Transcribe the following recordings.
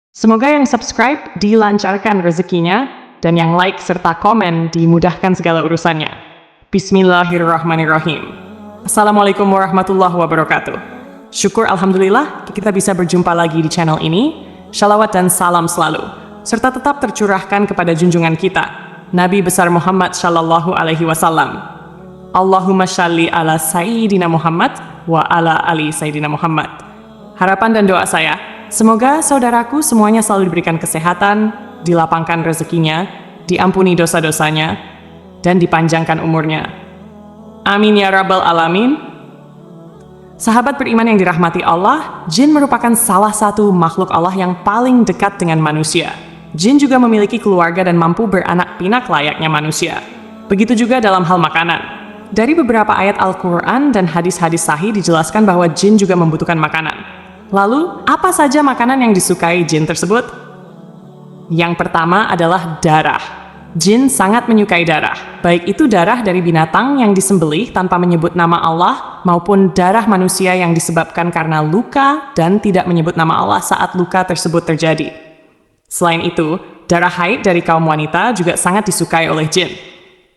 Semoga yang subscribe dilancarkan rezekinya, dan yang like serta komen dimudahkan segala urusannya. Bismillahirrahmanirrahim. Assalamualaikum warahmatullahi wabarakatuh. Syukur Alhamdulillah kita bisa berjumpa lagi di channel ini. Shalawat dan salam selalu, serta tetap tercurahkan kepada junjungan kita, Nabi besar Muhammad Shallallahu Alaihi Wasallam. Allahumma shalli ala Sayyidina Muhammad wa ala ali Sayyidina Muhammad. Harapan dan doa saya, semoga saudaraku semuanya selalu diberikan kesehatan, dilapangkan rezekinya, diampuni dosa-dosanya, dan dipanjangkan umurnya. Amin ya rabbal alamin. Sahabat beriman yang dirahmati Allah, jin merupakan salah satu makhluk Allah yang paling dekat dengan manusia. Jin juga memiliki keluarga dan mampu beranak pinak layaknya manusia. Begitu juga dalam hal makanan. Dari beberapa ayat Al-Quran dan hadis-hadis sahih dijelaskan bahwa jin juga membutuhkan makanan. Lalu, apa saja makanan yang disukai jin tersebut? Yang pertama adalah darah. Jin sangat menyukai darah, baik itu darah dari binatang yang disembelih tanpa menyebut nama Allah, maupun darah manusia yang disebabkan karena luka dan tidak menyebut nama Allah saat luka tersebut terjadi. Selain itu, darah haid dari kaum wanita juga sangat disukai oleh jin.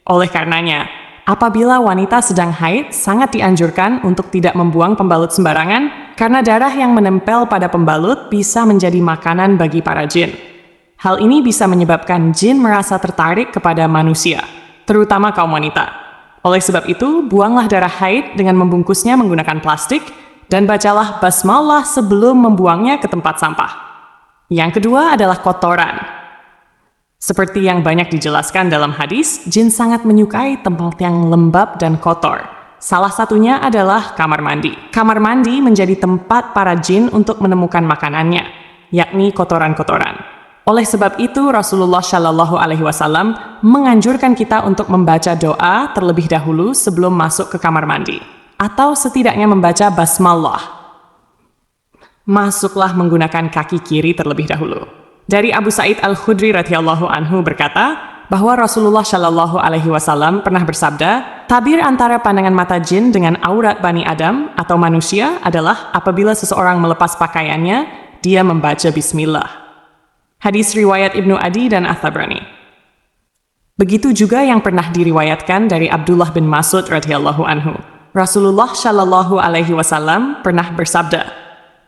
Oleh karenanya, apabila wanita sedang haid, sangat dianjurkan untuk tidak membuang pembalut sembarangan, karena darah yang menempel pada pembalut bisa menjadi makanan bagi para jin. Hal ini bisa menyebabkan jin merasa tertarik kepada manusia, terutama kaum wanita. Oleh sebab itu, buanglah darah haid dengan membungkusnya menggunakan plastik, dan bacalah basmalah sebelum membuangnya ke tempat sampah. Yang kedua adalah kotoran. Seperti yang banyak dijelaskan dalam hadis, jin sangat menyukai tempat yang lembab dan kotor. Salah satunya adalah kamar mandi. Kamar mandi menjadi tempat para jin untuk menemukan makanannya, yakni kotoran-kotoran. Oleh sebab itu, Rasulullah Shallallahu Alaihi Wasallam menganjurkan kita untuk membaca doa terlebih dahulu sebelum masuk ke kamar mandi, atau setidaknya membaca basmalah. Masuklah menggunakan kaki kiri terlebih dahulu. Dari Abu Sa'id Al-Khudri radhiyallahu anhu berkata bahwa Rasulullah Shallallahu Alaihi Wasallam pernah bersabda, tabir antara pandangan mata jin dengan aurat Bani Adam atau manusia adalah apabila seseorang melepas pakaiannya, dia membaca Bismillah. Hadis riwayat Ibnu Adi dan At-Tabrani. Begitu juga yang pernah diriwayatkan dari Abdullah bin Mas'ud radhiyallahu anhu. Rasulullah Shallallahu Alaihi Wasallam pernah bersabda,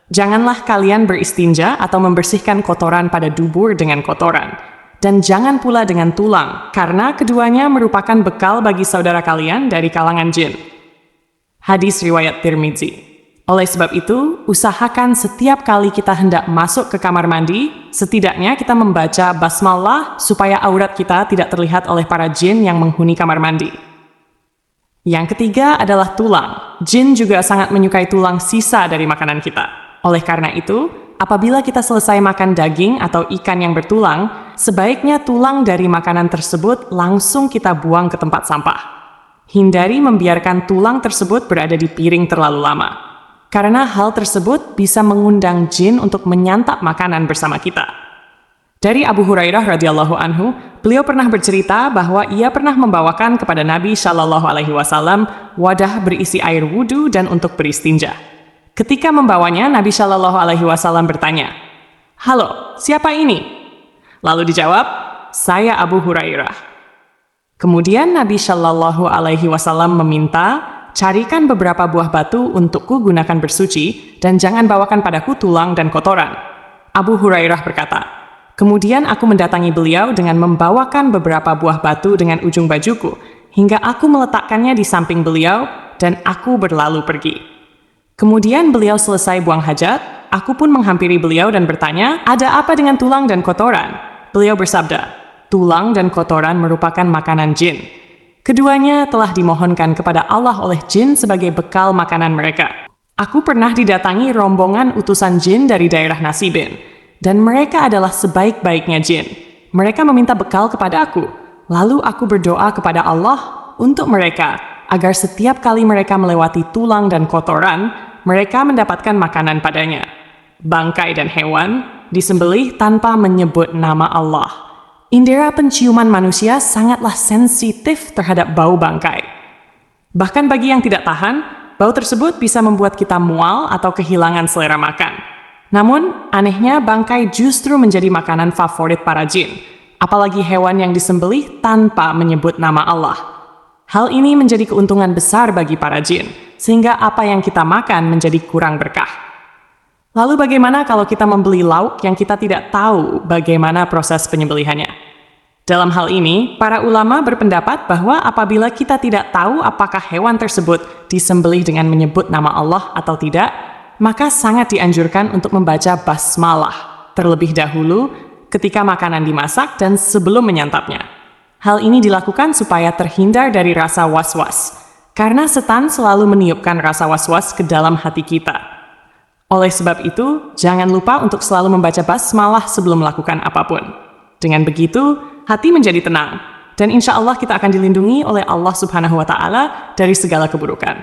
janganlah kalian beristinja atau membersihkan kotoran pada dubur dengan kotoran, dan jangan pula dengan tulang, karena keduanya merupakan bekal bagi saudara kalian dari kalangan jin. Hadis riwayat Tirmidzi. Oleh sebab itu, usahakan setiap kali kita hendak masuk ke kamar mandi, setidaknya kita membaca basmalah supaya aurat kita tidak terlihat oleh para jin yang menghuni kamar mandi. Yang ketiga adalah tulang. Jin juga sangat menyukai tulang sisa dari makanan kita. Oleh karena itu, apabila kita selesai makan daging atau ikan yang bertulang, sebaiknya tulang dari makanan tersebut langsung kita buang ke tempat sampah. Hindari membiarkan tulang tersebut berada di piring terlalu lama, karena hal tersebut bisa mengundang jin untuk menyantap makanan bersama kita. Dari Abu Hurairah radhiyallahu anhu, beliau pernah bercerita bahwa ia pernah membawakan kepada Nabi Shallallahu Alaihi Wasallam wadah berisi air wudhu dan untuk beristinja. Ketika membawanya, Nabi Shallallahu Alaihi Wasallam bertanya, "Halo, siapa ini?" Lalu dijawab, "Saya Abu Hurairah." Kemudian Nabi Shallallahu Alaihi Wasallam meminta, carikan beberapa buah batu untukku gunakan bersuci, dan jangan bawakan padaku tulang dan kotoran. Abu Hurairah berkata, kemudian aku mendatangi beliau dengan membawakan beberapa buah batu dengan ujung bajuku, hingga aku meletakkannya di samping beliau, dan aku berlalu pergi. Kemudian beliau selesai buang hajat, aku pun menghampiri beliau dan bertanya, ada apa dengan tulang dan kotoran? Beliau bersabda, tulang dan kotoran merupakan makanan jin. Keduanya telah dimohonkan kepada Allah oleh jin sebagai bekal makanan mereka. Aku pernah didatangi rombongan utusan jin dari daerah Nasibin, dan mereka adalah sebaik-baiknya jin. Mereka meminta bekal kepada aku. Lalu aku berdoa kepada Allah untuk mereka, agar setiap kali mereka melewati tulang dan kotoran, mereka mendapatkan makanan padanya. Bangkai dan hewan disembelih tanpa menyebut nama Allah. Indera penciuman manusia sangatlah sensitif terhadap bau bangkai. Bahkan bagi yang tidak tahan, bau tersebut bisa membuat kita mual atau kehilangan selera makan. Namun, anehnya bangkai justru menjadi makanan favorit para jin, apalagi hewan yang disembelih tanpa menyebut nama Allah. Hal ini menjadi keuntungan besar bagi para jin, sehingga apa yang kita makan menjadi kurang berkah. Lalu bagaimana kalau kita membeli lauk yang kita tidak tahu bagaimana proses penyembelihannya? Dalam hal ini, para ulama berpendapat bahwa apabila kita tidak tahu apakah hewan tersebut disembelih dengan menyebut nama Allah atau tidak, maka sangat dianjurkan untuk membaca basmalah terlebih dahulu ketika makanan dimasak dan sebelum menyantapnya. Hal ini dilakukan supaya terhindar dari rasa was-was, karena setan selalu meniupkan rasa was-was ke dalam hati kita. Oleh sebab itu, jangan lupa untuk selalu membaca basmalah sebelum melakukan apapun. Dengan begitu, hati menjadi tenang, dan insya Allah kita akan dilindungi oleh Allah Subhanahu wa Ta'ala dari segala keburukan.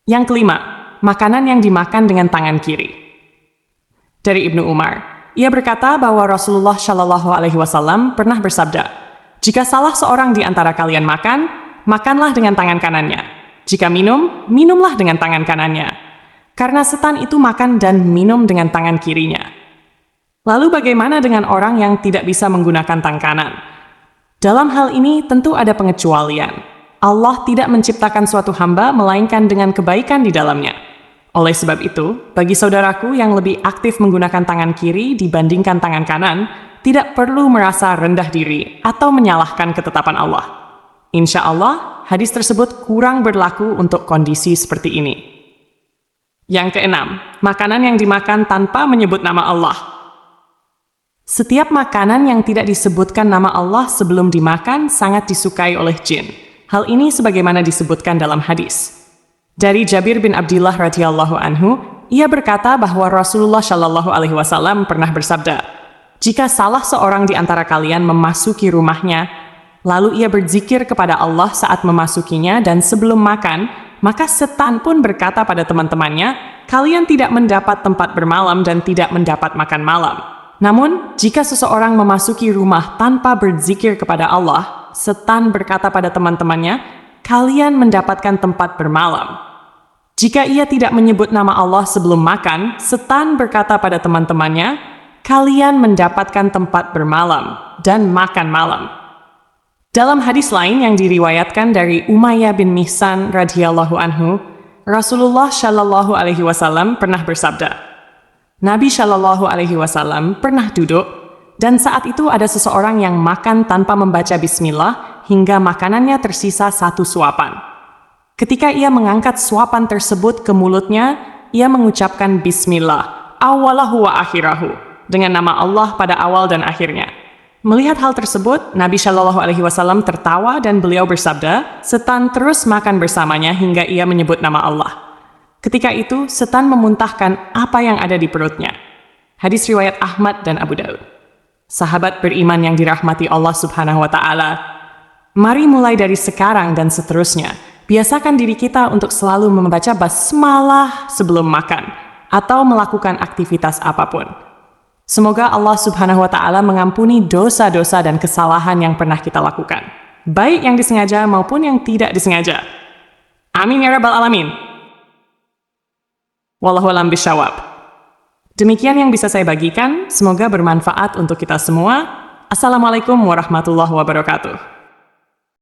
Yang kelima, makanan yang dimakan dengan tangan kiri. Dari Ibnu Umar, ia berkata bahwa Rasulullah Shallallahu Alaihi Wasallam pernah bersabda, "Jika salah seorang di antara kalian makan, makanlah dengan tangan kanannya. Jika minum, minumlah dengan tangan kanannya. Karena setan itu makan dan minum dengan tangan kirinya." Lalu bagaimana dengan orang yang tidak bisa menggunakan tangan kanan? Dalam hal ini tentu ada pengecualian. Allah tidak menciptakan suatu hamba melainkan dengan kebaikan di dalamnya. Oleh sebab itu, bagi saudaraku yang lebih aktif menggunakan tangan kiri dibandingkan tangan kanan, tidak perlu merasa rendah diri atau menyalahkan ketetapan Allah. Insya Allah, hadis tersebut kurang berlaku untuk kondisi seperti ini. Yang keenam, makanan yang dimakan tanpa menyebut nama Allah. Setiap makanan yang tidak disebutkan nama Allah sebelum dimakan sangat disukai oleh jin. Hal ini sebagaimana disebutkan dalam hadis. Dari Jabir bin Abdillah radhiyallahu anhu, ia berkata bahwa Rasulullah Shallallahu Alaihi Wasallam pernah bersabda, "Jika salah seorang di antara kalian memasuki rumahnya, lalu ia berzikir kepada Allah saat memasukinya dan sebelum makan, maka setan pun berkata pada teman-temannya, 'Kalian tidak mendapat tempat bermalam dan tidak mendapat makan malam.' Namun, jika seseorang memasuki rumah tanpa berzikir kepada Allah, setan berkata pada teman-temannya, 'Kalian mendapatkan tempat bermalam.' Jika ia tidak menyebut nama Allah sebelum makan, setan berkata pada teman-temannya, 'Kalian mendapatkan tempat bermalam dan makan malam.'" Dalam hadis lain yang diriwayatkan dari Umayyah bin Mihsan radhiyallahu anhu, Rasulullah Shallallahu Alaihi Wasallam pernah bersabda, Nabi Shallallahu Alaihi Wasallam pernah duduk, dan saat itu ada seseorang yang makan tanpa membaca bismillah hingga makanannya tersisa satu suapan. Ketika ia mengangkat suapan tersebut ke mulutnya, ia mengucapkan bismillah, awalahu wa akhirahu, dengan nama Allah pada awal dan akhirnya. Melihat hal tersebut, Nabi Shallallahu Alaihi Wasallam tertawa dan beliau bersabda, setan terus makan bersamanya hingga ia menyebut nama Allah. Ketika itu, setan memuntahkan apa yang ada di perutnya. Hadis riwayat Ahmad dan Abu Daud. Sahabat beriman yang dirahmati Allah Subhanahu wa Ta'ala, mari mulai dari sekarang dan seterusnya, biasakan diri kita untuk selalu membaca basmalah sebelum makan atau melakukan aktivitas apapun. Semoga Allah Subhanahu wa Ta'ala mengampuni dosa-dosa dan kesalahan yang pernah kita lakukan, baik yang disengaja maupun yang tidak disengaja. Amin ya Rabbal Alamin. Wallahu a'lam bishawab. Demikian yang bisa saya bagikan, semoga bermanfaat untuk kita semua. Assalamualaikum warahmatullahi wabarakatuh.